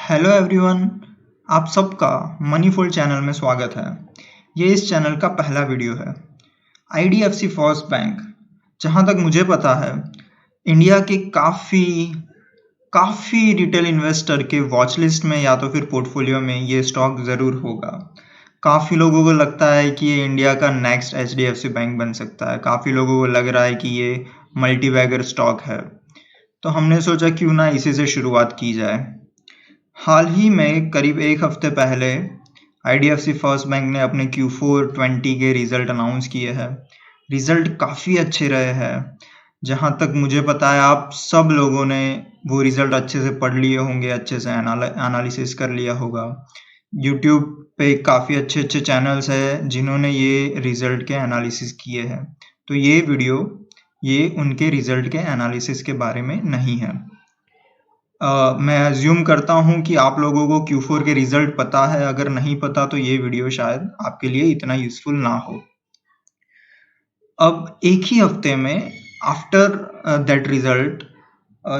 Hello everyone, आप सबका manifold channel में स्वागत है। ये इस चैनल का पहला वीडियो है। आईडीएफसी फर्स्ट बैंक, जहाँ तक मुझे पता है, इंडिया के काफ़ी रिटेल इन्वेस्टर के वॉच लिस्ट में या तो फिर पोर्टफोलियो में ये स्टॉक ज़रूर होगा। काफ़ी लोगों को लगता है कि ये इंडिया का नेक्स्ट एचडीएफसी बैंक बन सकता है। काफ़ी लोगों को लग रहा है कि ये मल्टी बैगर स्टॉक है। तो हमने सोचा क्यों ना इसी से शुरुआत की जाए। हाल ही में करीब एक हफ्ते पहले आईडीएफसी फर्स्ट बैंक ने अपने Q4 20 के रिजल्ट अनाउंस किए हैं। रिजल्ट काफ़ी अच्छे रहे हैं। जहाँ तक मुझे पता है, आप सब लोगों ने वो रिजल्ट अच्छे से पढ़ लिए होंगे, अच्छे से एनालिसिस कर लिया होगा। यूट्यूब पे काफ़ी अच्छे अच्छे चैनल्स हैं जिन्होंने ये रिजल्ट के एनालिसिस किए हैं। तो ये वीडियो ये उनके रिजल्ट के एनालिसिस के बारे में नहीं है। मैं अज्यूम करता हूँ कि आप लोगों को Q4 के रिजल्ट पता है। अगर नहीं पता तो ये वीडियो शायद आपके लिए इतना यूजफुल ना हो। अब एक ही हफ्ते में आफ्टर दैट रिजल्ट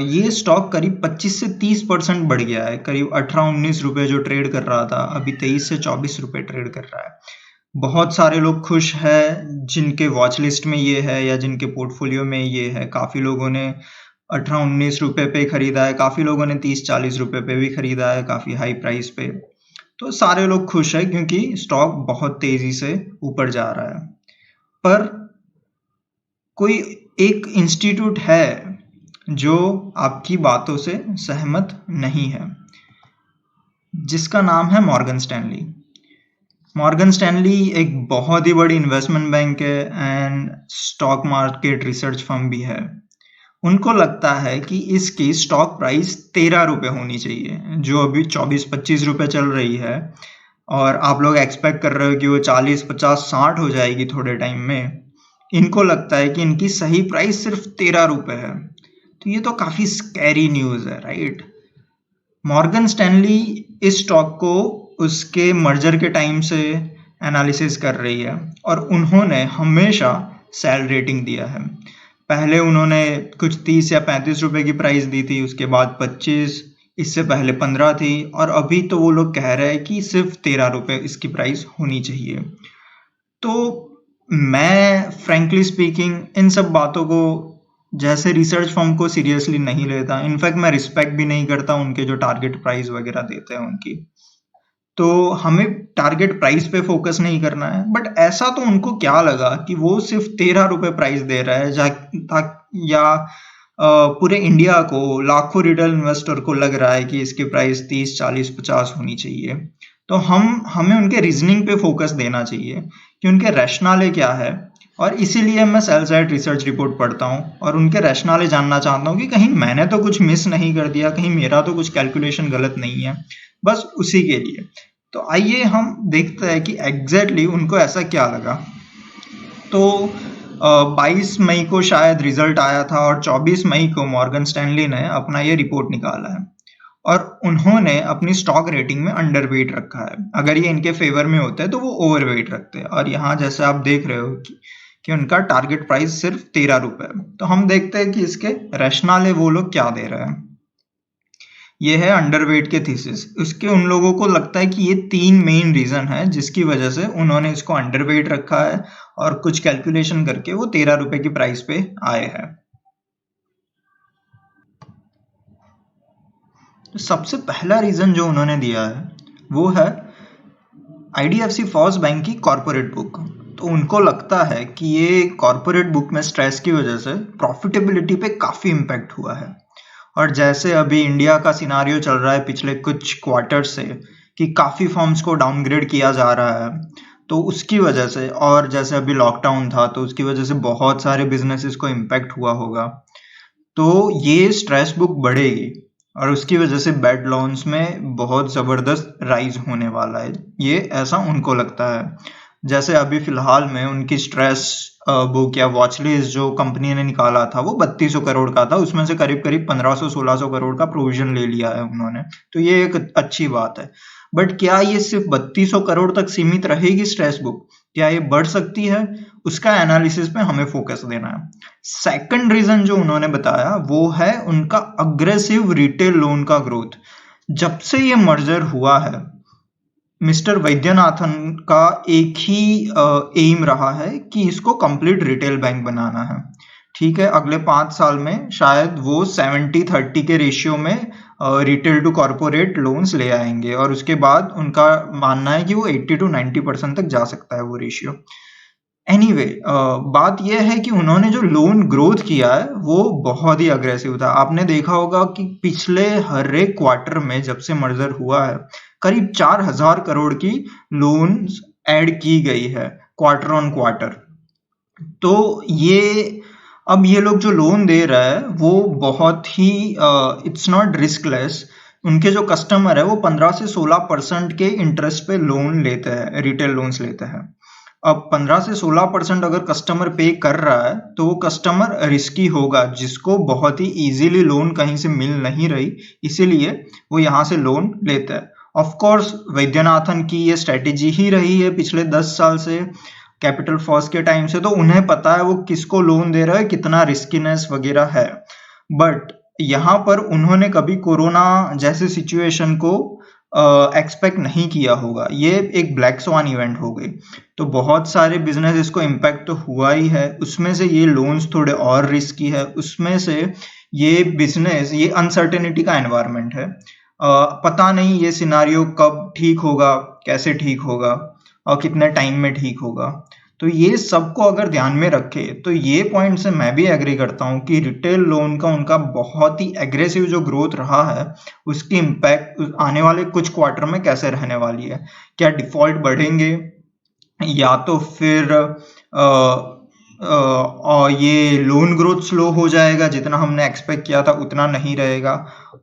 ये स्टॉक करीब 25 से 30% बढ़ गया है। करीब 18-19 रुपए जो ट्रेड कर रहा था, अभी 23 से 24 रुपए ट्रेड कर रहा है। बहुत सारे लोग खुश हैं जिनके वॉच लिस्ट में ये है या जिनके पोर्टफोलियो में ये है। काफ़ी लोगों ने 18-19 रुपए पे खरीदा है, काफ़ी लोगों ने 30-40 रुपए पे भी खरीदा है, काफ़ी हाई प्राइस पे। तो सारे लोग खुश हैं क्योंकि स्टॉक बहुत तेज़ी से ऊपर जा रहा है। पर कोई एक इंस्टीट्यूट है जो आपकी बातों से सहमत नहीं है, जिसका नाम है मॉर्गन स्टैनली। मॉर्गन स्टैनली एक बहुत ही बड़ी इन्वेस्टमेंट बैंक है and stock market research firm भी है। उनको लगता है कि इसकी स्टॉक प्राइस 13 रुपए होनी चाहिए, जो अभी 24-25 रुपए चल रही है। और आप लोग एक्सपेक्ट कर रहे हो कि वो 40-50-60 हो जाएगी थोड़े टाइम में। इनको लगता है कि इनकी सही प्राइस सिर्फ 13 रुपए है। तो ये तो काफ़ी स्कैरी न्यूज़ है, राइट? मॉर्गन स्टैनली इस स्टॉक को उसके मर्जर के टाइम से एनालिसिस कर रही है और उन्होंने हमेशा सेल रेटिंग दिया है। पहले उन्होंने कुछ 30 या 35 रुपए की प्राइस दी थी, उसके बाद 25, इससे पहले 15 थी और अभी तो वो लोग कह रहे हैं कि सिर्फ 13 रुपए इसकी प्राइस होनी चाहिए। तो मैं फ्रेंकली स्पीकिंग इन सब बातों को जैसे रिसर्च फर्म को सीरियसली नहीं लेता। इनफैक्ट मैं रिस्पेक्ट भी नहीं करता उनके जो टारगेट प्राइस वगैरह देते हैं उनकी। तो हमें टारगेट प्राइस पे फोकस नहीं करना है। बट ऐसा तो उनको क्या लगा कि वो सिर्फ 13 रुपए प्राइस दे रहा है या पूरे इंडिया को, लाखों रिटेल इन्वेस्टर को लग रहा है कि इसकी प्राइस 30, 40, 50 होनी चाहिए। तो हमें उनके रीजनिंग पे फोकस देना चाहिए कि उनके रैशनाले क्या है। और इसीलिए मैं सेल साइड रिसर्च रिपोर्ट पढ़ता हूँ और उनके रैशनाले जानना चाहता हूँ कि कहीं मैंने तो कुछ मिस नहीं कर दिया, कहीं मेरा तो कुछ कैलकुलेशन गलत नहीं है। बस उसी के लिए तो आइए हम देखते हैं कि एग्जैक्टली उनको ऐसा क्या लगा। तो 22 मई को शायद रिजल्ट आया था और 24 मई को मॉर्गन स्टैनली ने अपना ये रिपोर्ट निकाला है और उन्होंने अपनी स्टॉक रेटिंग में अंडरवेट रखा है। अगर ये इनके फेवर में होते हैं तो वो ओवरवेट रखते हैं। और यहाँ जैसे आप देख रहे हो कि उनका टारगेट प्राइस सिर्फ 13 रुपए है। तो हम देखते हैं कि इसके रैशनाले वो लोग क्या दे रहे हैं। ये है अंडरवेट के थीसिस। उसके उन लोगों को लगता है कि ये 3 मेन रीजन है जिसकी वजह से उन्होंने इसको अंडरवेट रखा है और कुछ कैलकुलेशन करके वो 13 रुपए की प्राइस पे आए हैं। तो सबसे पहला रीजन जो उन्होंने दिया है वो है आईडीएफसी फर्स्ट बैंक की कॉर्पोरेट बुक। तो उनको लगता है कि ये कॉर्पोरेट बुक में स्ट्रेस की वजह से प्रॉफिटेबिलिटी पे काफी इम्पैक्ट हुआ है। और जैसे अभी इंडिया का सिनारियो चल रहा है पिछले कुछ क्वार्टर से कि काफ़ी फर्म्स को डाउनग्रेड किया जा रहा है, तो उसकी वजह से, और जैसे अभी लॉकडाउन था तो उसकी वजह से बहुत सारे बिजनेसेस को इम्पैक्ट हुआ होगा। तो ये स्ट्रेस बुक बढ़ेगी और उसकी वजह से बेड लोन्स में बहुत ज़बरदस्त राइज होने वाला है। ये ऐसा उनको लगता है। जैसे अभी फिलहाल में उनकी स्ट्रेस बुक या वॉच लिस्ट जो कंपनी ने निकाला था वो 3200 करोड़ का था। उसमें से करीब करीब 1500-1600 करोड़ का प्रोविजन ले लिया है उन्होंने। तो ये एक अच्छी बात है। बट क्या ये सिर्फ 3200 करोड़ तक सीमित रहेगी स्ट्रेस बुक? क्या ये बढ़ सकती है? उसका एनालिसिस पे हमें फोकस देना है। सेकंड रीजन जो उन्होंने बताया वो है उनका अग्रेसिव रिटेल लोन का ग्रोथ। जब से ये मर्जर हुआ है, मिस्टर वैद्यनाथन का एक ही एम रहा है कि इसको कंप्लीट रिटेल बैंक बनाना है। ठीक है, अगले 5 साल में शायद वो 70-30 के रेशियो में रिटेल टू कॉर्पोरेट लोन्स ले आएंगे, और उसके बाद उनका मानना है कि वो 80-90% तक जा सकता है वो रेशियो। एनीवे, बात यह है कि उन्होंने जो लोन ग्रोथ किया है वो बहुत ही अग्रेसिव था। आपने देखा होगा कि पिछले हर एक क्वार्टर में जब से मर्जर हुआ है, करीब 4000 करोड़ की लोन्स ऐड की गई है क्वार्टर ऑन क्वार्टर। तो ये अब ये लोग जो लोन दे रहा है वो बहुत ही इट्स नॉट रिस्कलेस। उनके जो कस्टमर है वो 15 से 16% के इंटरेस्ट पे लोन लेते हैं, रिटेल लोन्स लेते हैं। अब 15 से 16% अगर कस्टमर पे कर रहा है तो वो कस्टमर रिस्की होगा, जिसको बहुत ही इजीली लोन कहीं से मिल नहीं रही, इसीलिए वो यहाँ से लोन लेता है। ऑफ कोर्स वैद्यनाथन की ये स्ट्रेटेजी ही रही है पिछले 10 साल से, कैपिटल फर्स्ट के टाइम से, तो उन्हें पता है वो किसको लोन दे रहा है, कितना रिस्कीनेस वगैरह है। बट यहाँ पर उन्होंने कभी कोरोना जैसे सिचुएशन को एक्सपेक्ट नहीं किया होगा। ये एक ब्लैक स्वान इवेंट हो गई, तो बहुत सारे बिजनेस इसको इम्पैक्ट तो हुआ ही है। उसमें से ये लोन्स थोड़े और रिस्की है, उसमें से ये बिजनेस, ये अनसर्टेनिटी का एनवायरनमेंट है। पता नहीं ये सिनारियो कब ठीक होगा, कैसे ठीक होगा और कितने टाइम में ठीक होगा। तो ये सबको अगर ध्यान में रखे तो ये पॉइंट से मैं भी एग्री करता हूँ कि रिटेल लोन का उनका बहुत ही एग्रेसिव जो ग्रोथ रहा है, उसकी इम्पैक्ट आने वाले कुछ क्वार्टर में कैसे रहने वाली है। क्या डिफॉल्ट बढ़ेंगे, या तो फिर ये लोन ग्रोथ स्लो हो जाएगा, जितना हमने एक्सपेक्ट किया था उतना नहीं रहेगा,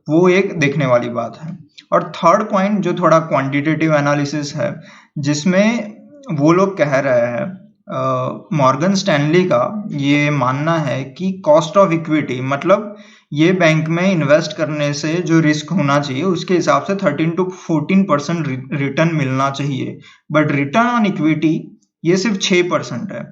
वो एक देखने वाली बात है। और थर्ड पॉइंट जो थोड़ा क्वांटिटेटिव एनालिसिस है, जिसमें वो लोग कह रहे हैं, मॉर्गन स्टैनली का ये मानना है कि कॉस्ट ऑफ इक्विटी, मतलब ये बैंक में इन्वेस्ट करने से जो रिस्क होना चाहिए उसके हिसाब से 13-14% रिटर्न मिलना चाहिए, बट रिटर्न ऑन इक्विटी ये सिर्फ 6% है।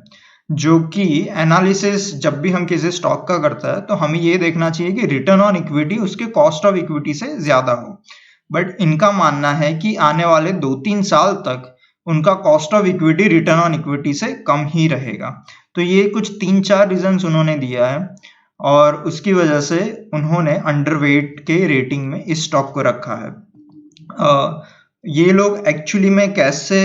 जो कि एनालिसिस जब भी हम किसी स्टॉक का करता है तो हमें ये देखना चाहिए कि रिटर्न ऑन इक्विटी उसके कॉस्ट ऑफ इक्विटी से ज्यादा हो। बट इनका मानना है कि आने वाले 2-3 साल तक उनका cost of equity return on equity से कम ही रहेगा। तो ये कुछ 3-4 रीजंस उन्होंने दिया है, और उसकी वजह से उन्होंने अंडरवेट के रेटिंग में इस स्टॉक को रखा है। ये लोग एक्चुअली में कैसे,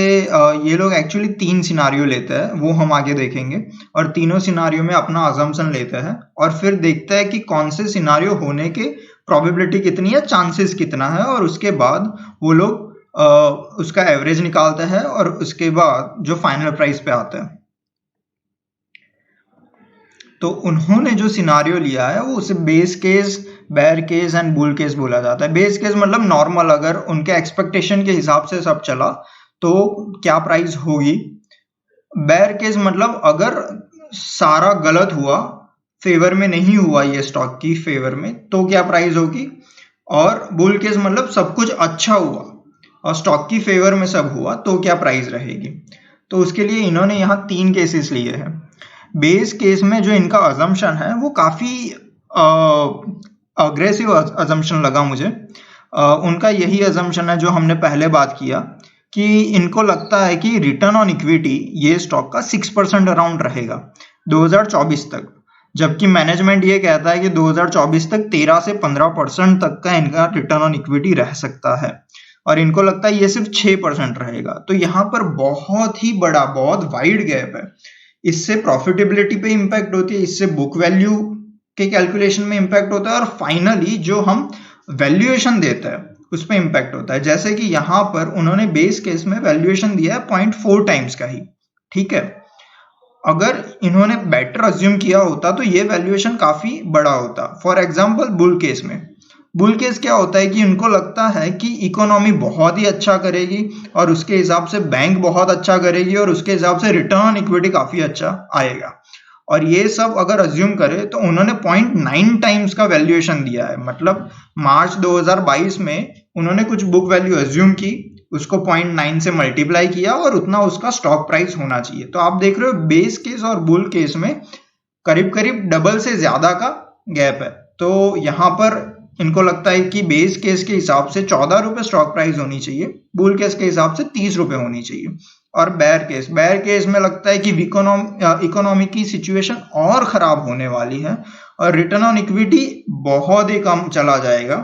ये लोग एक्चुअली 3 सिनारियो लेते हैं, वो हम आगे देखेंगे, और तीनों सिनारियो में अपना अजम्पशन लेते हैं और फिर देखते हैं कि कौन से सिनारियो होने के प्रोबेबिलिटी कितनी है, चांसेस कितना है, और उसके बाद वो लोग उसका एवरेज निकालते हैं और उसके बाद जो फाइनल प्राइस पे आता है। तो उन्होंने जो सिनारियो लिया है वो उसे base case, bear case and bull case बोला जाता है। बेस केस मतलब नॉर्मल, अगर उनके एक्सपेक्टेशन के हिसाब से सब चला तो क्या प्राइस होगी। बेयर केस मतलब अगर सारा गलत हुआ, फेवर में नहीं हुआ ये स्टॉक की फेवर में, तो क्या प्राइस होगी। और बुल केस मतलब सब कुछ अच्छा हुआ और स्टॉक की फेवर में सब हुआ, तो क्या प्राइस रहेगी। तो उसके लिए इन्होंने यहाँ 3 केसेस लिए हैं। बेस केस में जो इनका अजम्पशन है वो काफी अग्रेसिव अजम्पशन लगा मुझे। उनका यही अजम्पशन है जो हमने पहले बात किया, कि इनको लगता है कि रिटर्न ऑन इक्विटी ये स्टॉक का 6% अराउंड रहेगा 2024 तक, जबकि मैनेजमेंट ये कहता है कि 2024 तक 13 से 15% तक का इनका रिटर्न ऑन इक्विटी रह सकता है, और इनको लगता है ये सिर्फ 6% रहेगा। तो यहाँ पर बहुत ही बड़ा, बहुत वाइड गैप है। इससे प्रॉफिटेबिलिटी पे इंपैक्ट होती है, इससे बुक वैल्यू के कैलकुलेशन में इंपैक्ट होता है, और फाइनली जो हम वैल्यूएशन देते हैं उस पर इंपैक्ट होता है। जैसे कि यहाँ पर उन्होंने बेस केस में वैल्यूएशन दिया है 0.4 टाइम्स का ही, ठीक है। अगर इन्होंने बेटर अज्यूम किया होता तो ये वैल्यूएशन काफी बड़ा होता। फॉर एग्जाम्पल बुल केस में, बुल केस क्या होता है कि उनको लगता है कि इकोनॉमी बहुत ही अच्छा करेगी और उसके हिसाब से बैंक बहुत अच्छा करेगी और उसके हिसाब से रिटर्न ऑन इक्विटी काफी अच्छा आएगा, और ये सब अगर अज्यूम करे तो उन्होंने 0.9 टाइम्स का वैल्यूएशन दिया है। मतलब मार्च 2022 में उन्होंने कुछ बुक वैल्यू अज्यूम की, उसको 0.9 से मल्टीप्लाई किया और उतना उसका स्टॉक प्राइस होना चाहिए। तो आप देख रहे हो बेस केस और बुल केस में करीब करीब डबल से ज्यादा का गैप है। तो यहाँ पर इनको लगता है कि बेस केस के हिसाब से 14 रुपए स्टॉक प्राइस होनी चाहिए, बुल केस के हिसाब से 30 रुपए होनी चाहिए। और बेयर केस में लगता है कि इकोनॉमी की सिचुएशन और खराब होने वाली है और रिटर्न ऑन इक्विटी बहुत ही कम चला जाएगा,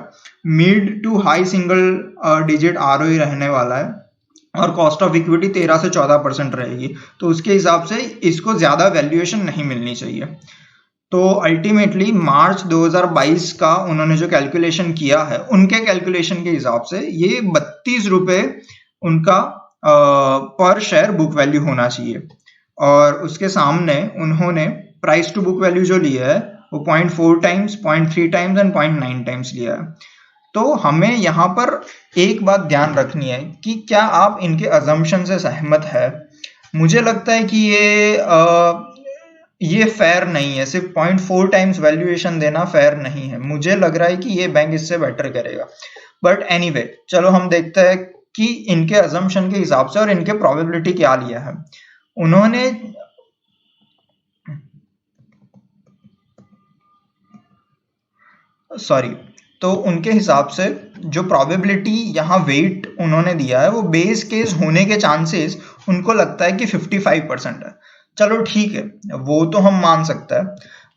mid to high single digit ROE रहने वाला है और कॉस्ट ऑफ इक्विटी 13 से 14% रहेगी। तो उसके हिसाब से इसको ज्यादा वैल्यूएशन नहीं मिलनी चाहिए। तो अल्टीमेटली मार्च 2022 का उन्होंने जो कैलकुलेशन किया है, उनके कैलकुलेशन के हिसाब से ये 32 रुपए उनका पर शेयर बुक वैल्यू होना चाहिए। और उसके सामने उन्होंने प्राइस टू बुक वैल्यू जो लिया है वो 0.4 टाइम्स, 0.3 टाइम्स एंड 0.9 टाइम्स लिया है। तो हमें यहाँ पर एक बात ध्यान रखनी है कि क्या आप इनके अजम्पशन से सहमत है। मुझे लगता है कि ये फेयर नहीं है, सिर्फ 0.4 टाइम्स वैल्यूएशन देना फेयर नहीं है। मुझे लग रहा है कि ये बैंक इससे बेटर करेगा। बट एनीवे, चलो हम देखते हैं कि इनके अजम्पशन के हिसाब से और इनके प्रोबेबिलिटी क्या लिया है उन्होंने। तो उनके हिसाब से जो प्रोबेबिलिटी यहाँ वेट उन्होंने दिया है वो बेस केस होने के चांसेस उनको लगता है कि 55% है। चलो ठीक है, वो तो हम मान सकते हैं,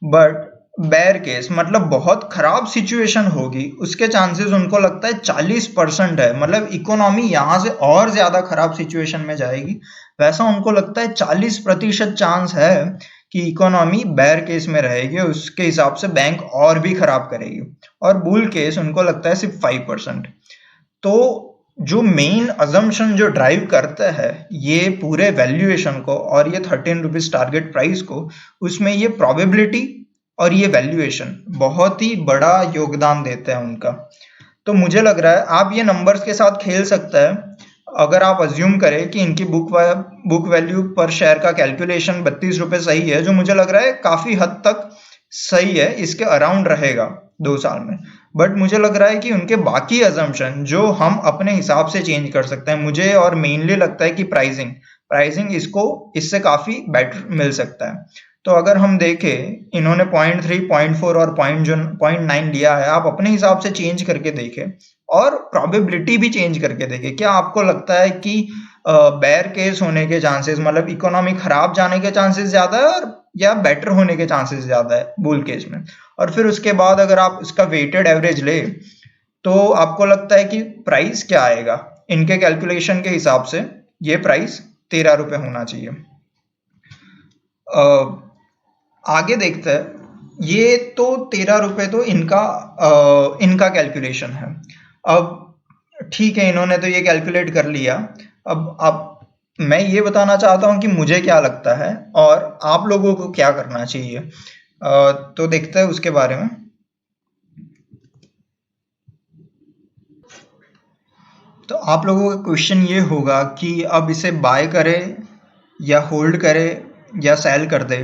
बट बेयर केस मतलब बहुत खराब सिचुएशन होगी उसके चांसेस उनको लगता है 40% है। मतलब इकोनॉमी यहाँ से और ज्यादा खराब सिचुएशन में जाएगी, वैसा उनको लगता है 40% चांस है कि इकोनॉमी बेयर केस में रहेगी, उसके हिसाब से बैंक और भी खराब करेगी। और बुल केस उनको लगता है सिर्फ 5%। तो जो मेन अजम्पशन जो ड्राइव करता है ये पूरे वैल्यूएशन को और ये 13 रुपीज टारगेट प्राइस को, उसमें ये प्रोबेबिलिटी और ये वैल्यूएशन बहुत ही बड़ा योगदान देते हैं उनका। तो मुझे लग रहा है आप ये नंबर्स के साथ खेल सकते हैं। अगर आप अज्यूम करें कि इनकी बुक वैल्यू पर शेयर का कैलकुलेशन 32 रुपए सही है, जो मुझे लग रहा है काफी हद तक सही है, इसके अराउंड रहेगा 2 साल में। बट मुझे लग रहा है कि उनके बाकी अजम्पशन जो हम अपने हिसाब से चेंज कर सकते हैं, मुझे और मेनली लगता है कि प्राइसिंग इससे काफी बेटर मिल सकता है। तो अगर हम देखें इन्होंने 0.3, 0.4 और 0.9 लिया है, आप अपने हिसाब से चेंज करके देखें और प्रोबेबिलिटी भी चेंज करके देखें। क्या आपको लगता है कि बेयर केस होने के चांसेस मतलब इकोनॉमी खराब जाने के चांसेस ज्यादा है और या बेटर होने के चांसेस ज्यादा है बुल केस में। और फिर उसके बाद अगर आप इसका वेटेड एवरेज ले तो आपको लगता है कि प्राइस क्या आएगा। इनके कैलकुलेशन के हिसाब से ये प्राइस 13 रुपए होना चाहिए। आगे देखते हैं, ये तो 13 रुपए तो इनका कैलकुलेशन है। अब ठीक है, इन्होंने तो ये कैलकुलेट कर लिया। अब मैं ये बताना चाहता हूं कि मुझे क्या लगता है और आप लोगों को क्या करना चाहिए। तो देखते हैं उसके बारे में। तो आप लोगों का क्वेश्चन ये होगा कि अब इसे बाय करें या होल्ड करें या सेल कर दे,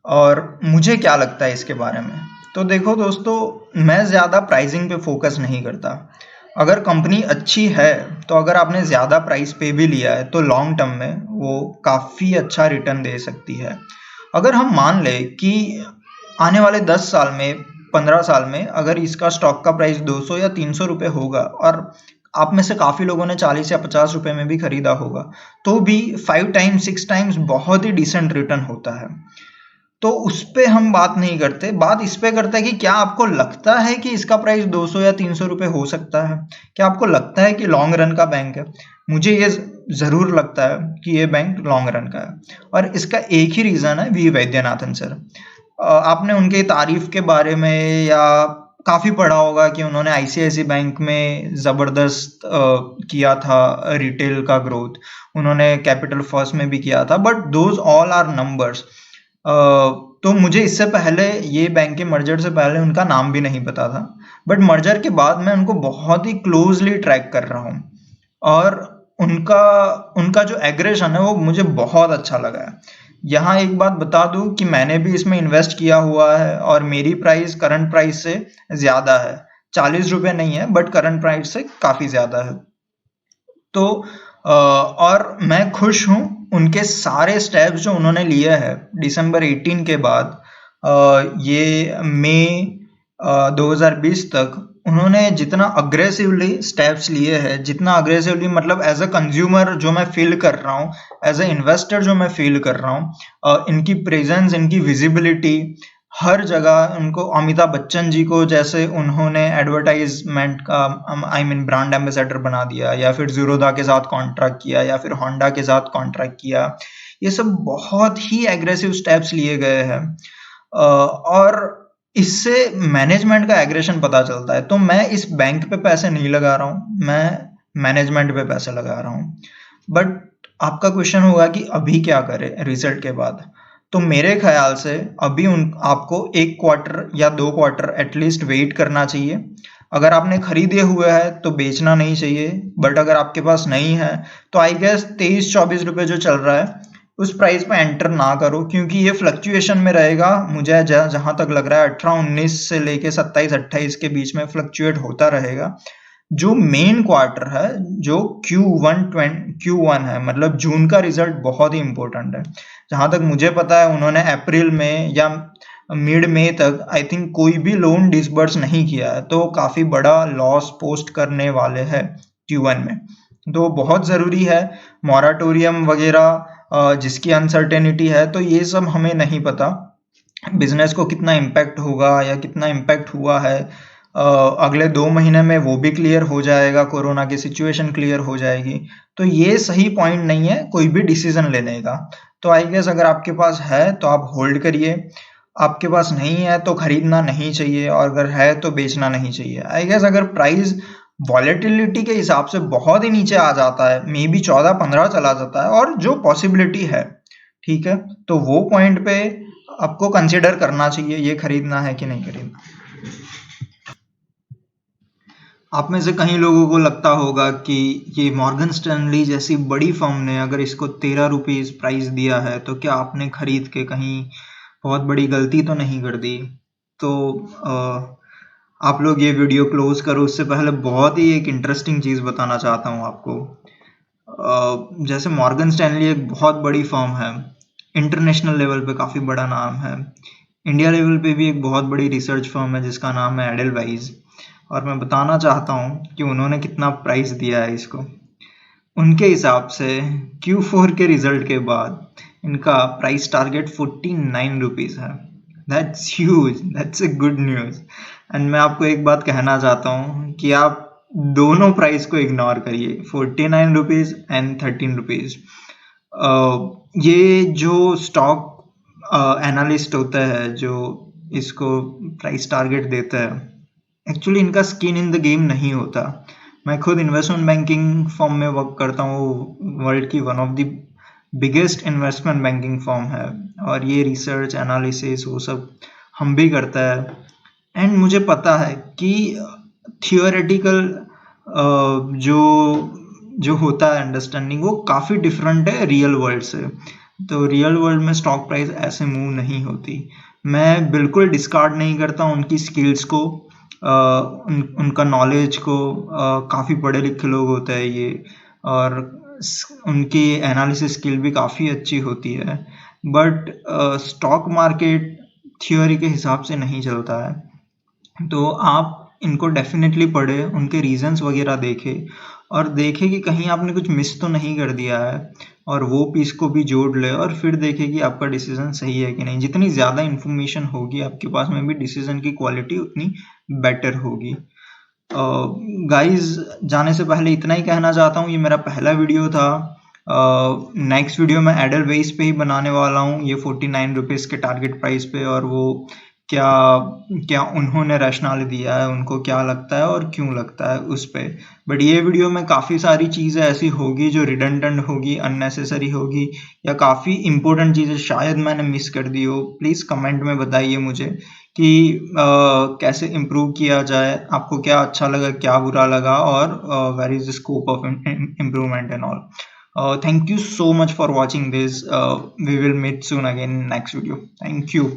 और मुझे क्या लगता है इसके बारे में। तो देखो दोस्तों, मैं ज़्यादा प्राइसिंग पे फोकस नहीं करता। अगर कंपनी अच्छी है तो अगर आपने ज़्यादा प्राइस पे भी लिया है तो लॉन्ग टर्म में वो काफ़ी अच्छा रिटर्न दे सकती है। अगर हम मान ले कि आने वाले 10 साल में 15 साल में अगर इसका स्टॉक का प्राइस 200 या 300 रुपए होगा और आप में से काफ़ी लोगों ने 40 या 50 रुपए में भी खरीदा होगा, तो भी 5 टाइम्स 6 टाइम्स बहुत ही डिसेंट रिटर्न होता है। तो उस पे हम बात नहीं करते, बात इस पे करते हैं कि क्या आपको लगता है कि इसका प्राइस 200 या 300 रुपए हो सकता है। क्या आपको लगता है कि लॉन्ग रन का बैंक है। मुझे ये जरूर लगता है कि ये बैंक लॉन्ग रन का है, और इसका एक ही रीजन है, वी वैद्यनाथन सर। आपने उनके तारीफ के बारे में या काफी पढ़ा होगा कि उन्होंने आईसीआईसी बैंक में जबरदस्त किया था रिटेल का ग्रोथ, उन्होंने कैपिटल फर्स्ट में भी किया था, but those all are numbers. तो मुझे इससे पहले ये बैंक के मर्जर से पहले उनका नाम भी नहीं पता था, बट मर्जर के बाद मैं उनको बहुत ही क्लोजली ट्रैक कर रहा हूँ और उनका जो एग्रेशन है वो मुझे बहुत अच्छा लगा है। यहाँ एक बात बता दूं कि मैंने भी इसमें इन्वेस्ट किया हुआ है और मेरी प्राइस करंट प्राइस से ज्यादा है, 40 रुपए नहीं है बट करंट प्राइस से काफी ज्यादा है। तो और मैं खुश हूं उनके सारे स्टेप्स जो उन्होंने लिए हैं दिसंबर 18 के बाद। ये मई 2020 तक उन्होंने जितना अग्रेसिवली स्टेप्स लिए हैं, जितना अग्रेसिवली मतलब एज अ कंज्यूमर जो मैं फील कर रहा हूँ, एज अ इन्वेस्टर जो मैं फील कर रहा हूँ, इनकी प्रेजेंस, इनकी विजिबिलिटी हर जगह, उनको अमिताभ बच्चन जी को जैसे उन्होंने एडवर्टाइजमेंट का आई मीन ब्रांड एम्बेसडर बना दिया, या फिर जीरोदा के साथ कॉन्ट्रैक्ट किया, या फिर होंडा के साथ कॉन्ट्रैक्ट किया, ये सब बहुत ही एग्रेसिव स्टेप्स लिए गए हैं। और इससे मैनेजमेंट का एग्रेशन पता चलता है। तो मैं इस बैंक पे पैसे नहीं लगा रहा हूँ, मैं मैनेजमेंट पे पैसे लगा रहा हूँ। बट आपका क्वेश्चन होगा कि अभी क्या करें रिजल्ट के बाद। तो मेरे ख्याल से अभी आपको 1 क्वार्टर या 2 क्वार्टर एटलीस्ट वेट करना चाहिए। अगर आपने खरीदे हुए हैं तो बेचना नहीं चाहिए, बट अगर आपके पास नहीं है तो आई गेस 23-24 रुपए जो चल रहा है उस प्राइस पे एंटर ना करो, क्योंकि ये फ्लक्चुएशन में रहेगा। मुझे जहां तक लग रहा है 18-19 से लेके 27-28 के बीच में फ्लक्चुएट होता रहेगा। जो मेन क्वार्टर है, जो Q1 है, मतलब जून का रिजल्ट बहुत ही इंपॉर्टेंट है। जहां तक मुझे पता है उन्होंने अप्रैल में या मिड मई तक आई थिंक कोई भी लोन डिसबर्स नहीं किया है, तो काफी बड़ा लॉस पोस्ट करने वाले हैं Q1 में। तो बहुत जरूरी है मॉराटोरियम वगैरह, जिसकी अनसर्टेनिटी है, तो ये सब हमें नहीं पता बिजनेस को कितना इम्पैक्ट होगा या कितना इम्पैक्ट हुआ है। अगले 2 महीने में वो भी क्लियर हो जाएगा, कोरोना की सिचुएशन क्लियर हो जाएगी। तो ये सही पॉइंट नहीं है कोई भी डिसीजन लेने का। तो आई गेस अगर आपके पास है तो आप होल्ड करिए, आपके पास नहीं है तो खरीदना नहीं चाहिए, और अगर है तो बेचना नहीं चाहिए। आई गेस अगर प्राइस वॉलेटिलिटी के हिसाब से बहुत ही नीचे आ जाता है, मे बी 14-15 चला जाता है, और जो पॉसिबिलिटी है, ठीक है, तो वो पॉइंट पे आपको कंसिडर करना चाहिए ये खरीदना है कि नहीं खरीदना। आप में से कई लोगों को लगता होगा कि ये मॉर्गन स्टैनली जैसी बड़ी फर्म ने अगर इसको 13 रुपीज प्राइस दिया है तो क्या आपने खरीद के कहीं बहुत बड़ी गलती तो नहीं कर दी। तो आप लोग ये वीडियो क्लोज करो उससे पहले बहुत ही एक इंटरेस्टिंग चीज़ बताना चाहता हूँ आपको। जैसे मॉर्गन स्टैनली एक बहुत बड़ी फर्म है, इंटरनेशनल लेवल पे काफ़ी बड़ा नाम है। इंडिया लेवल पे भी एक बहुत बड़ी रिसर्च फर्म है जिसका नाम है एडलवाइज, और मैं बताना चाहता हूँ कि उन्होंने कितना प्राइस दिया है इसको। उनके हिसाब से Q4 के रिजल्ट के बाद इनका प्राइस टारगेट 49 रुपीज है। That's huge, that's a good news. And मैं आपको एक बात कहना चाहता हूँ कि आप दोनों प्राइस को इग्नोर करिए, 49 रुपीज एंड 13 रुपीज। ये जो स्टॉक एनालिस्ट होता है जो इसको प्राइस टारगेट देता है, एक्चुअली इनका स्किन इन द गेम नहीं होता। मैं खुद इन्वेस्टमेंट बैंकिंग फर्म में वर्क करता हूँ, वर्ल्ड की one of the biggest investment banking firm है, और ये रिसर्च एनालिसिस वो सब हम भी करता है। एंड मुझे पता है कि थियोरेटिकल जो जो होता है अंडरस्टैंडिंग वो काफ़ी डिफरेंट है रियल वर्ल्ड से। तो रियल वर्ल्ड में स्टॉक प्राइस ऐसे मूव नहीं होती। मैं बिल्कुल डिस्कार्ड नहीं करता उनकी स्किल्स को, उनका नॉलेज को। काफ़ी पढ़े लिखे लोग होते हैं ये, और उनकी एनालिसिस स्किल भी काफ़ी अच्छी होती है। बट स्टॉक मार्केट थियोरी के हिसाब से नहीं चलता है। तो आप इनको डेफिनेटली पढ़े, उनके रीजंस वगैरह देखे, और देखे कि कहीं आपने कुछ मिस तो नहीं कर दिया है, और वो पीस को भी जोड़ ले, और फिर देखे कि आपका डिसीजन सही है कि नहीं। जितनी ज़्यादा इन्फॉर्मेशन होगी आपके पास में भी डिसीजन की क्वालिटी उतनी बेटर होगी। गाइस, जाने से पहले इतना ही कहना चाहता हूँ, ये मेरा पहला वीडियो था। नेक्स्ट वीडियो मैं एडलवाइज पे ही बनाने वाला हूँ, ये 49 रुपीज़ के टारगेट प्राइस पे, और वो क्या क्या उन्होंने रैशनल दिया है, उनको क्या लगता है और क्यों लगता है उस पे। बट ये वीडियो में काफ़ी सारी चीज़ें ऐसी होगी जो रिडंडेंट होगी, अननेसेसरी होगी, या काफ़ी इंपॉर्टेंट चीज़ें शायद मैंने मिस कर दी हो। प्लीज़ कमेंट में बताइए मुझे कि कैसे इम्प्रूव किया जाए, आपको क्या अच्छा लगा, क्या बुरा लगा, और where is the scope of improvement and all. Thank you so much for watching this. We will meet soon again in next video. Thank you.